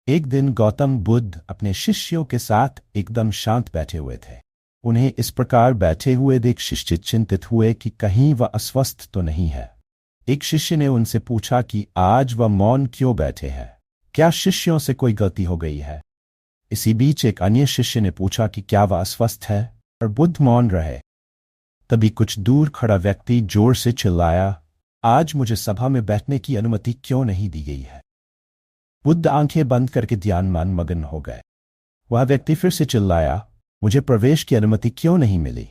एक दिन गौतम बुद्ध अपने शिष्यों के साथ एकदम शांत बैठे हुए थे। उन्हें इस प्रकार बैठे हुए देख शिष्य चिंतित हुए कि कहीं वह अस्वस्थ तो नहीं है। एक शिष्य ने उनसे पूछा कि आज वह मौन क्यों बैठे हैं, क्या शिष्यों से कोई गलती हो गई है। इसी बीच एक अन्य शिष्य ने पूछा कि क्या वह अस्वस्थ है, और बुद्ध मौन रहे। तभी कुछ दूर खड़ा व्यक्ति जोर से चिल्लाया, आज मुझे सभा में बैठने की अनुमति क्यों नहीं दी गई है। बुद्ध आंखें बंद करके ध्यान में मगन हो गए। वह व्यक्ति फिर से चिल्लाया, मुझे प्रवेश की अनुमति क्यों नहीं मिली।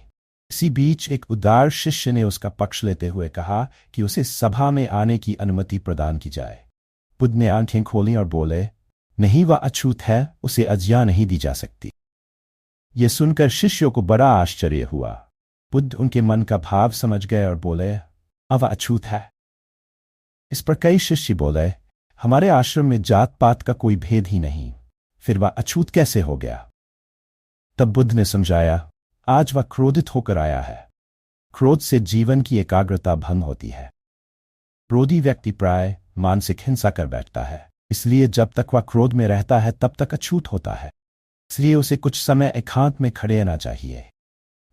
इसी बीच एक उदार शिष्य ने उसका पक्ष लेते हुए कहा कि उसे सभा में आने की अनुमति प्रदान की जाए। बुद्ध ने आंखें खोली और बोले, नहीं, वह अछूत है, उसे आज्ञा नहीं दी जा सकती। यह सुनकर शिष्यों को बड़ा आश्चर्य हुआ। बुद्ध उनके मन का भाव समझ गए और बोले, अब वह अछूत है। इस पर कई शिष्य बोले, हमारे आश्रम में जात पात का कोई भेद ही नहीं, फिर वह अछूत कैसे हो गया। तब बुद्ध ने समझाया, आज वह क्रोधित होकर आया है। क्रोध से जीवन की एकाग्रता भंग होती है। क्रोधी व्यक्ति प्राय मानसिक हिंसा कर बैठता है, इसलिए जब तक वह क्रोध में रहता है तब तक अछूत होता है। इसलिए उसे कुछ समय एकांत में खड़े रहना चाहिए।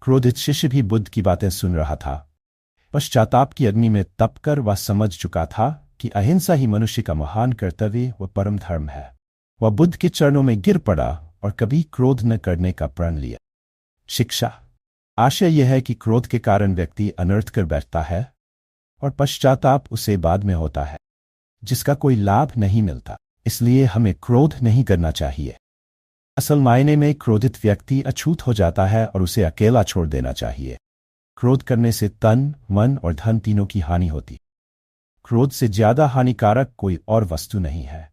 क्रोधित शिष्य भी बुद्ध की बातें सुन रहा था। पश्चाताप की अग्नि में तपकर वह समझ चुका था कि अहिंसा ही मनुष्य का महान कर्तव्य व परम धर्म है। वह बुद्ध के चरणों में गिर पड़ा और कभी क्रोध न करने का प्रण लिया। शिक्षा। आशय यह है कि क्रोध के कारण व्यक्ति अनर्थ कर बैठता है और पश्चाताप उसे बाद में होता है, जिसका कोई लाभ नहीं मिलता। इसलिए हमें क्रोध नहीं करना चाहिए। असल मायने में क्रोधित व्यक्ति अछूत हो जाता है और उसे अकेला छोड़ देना चाहिए। क्रोध करने से तन, मन और धन तीनों की हानि होती। क्रोध से ज्यादा हानिकारक कोई और वस्तु नहीं है।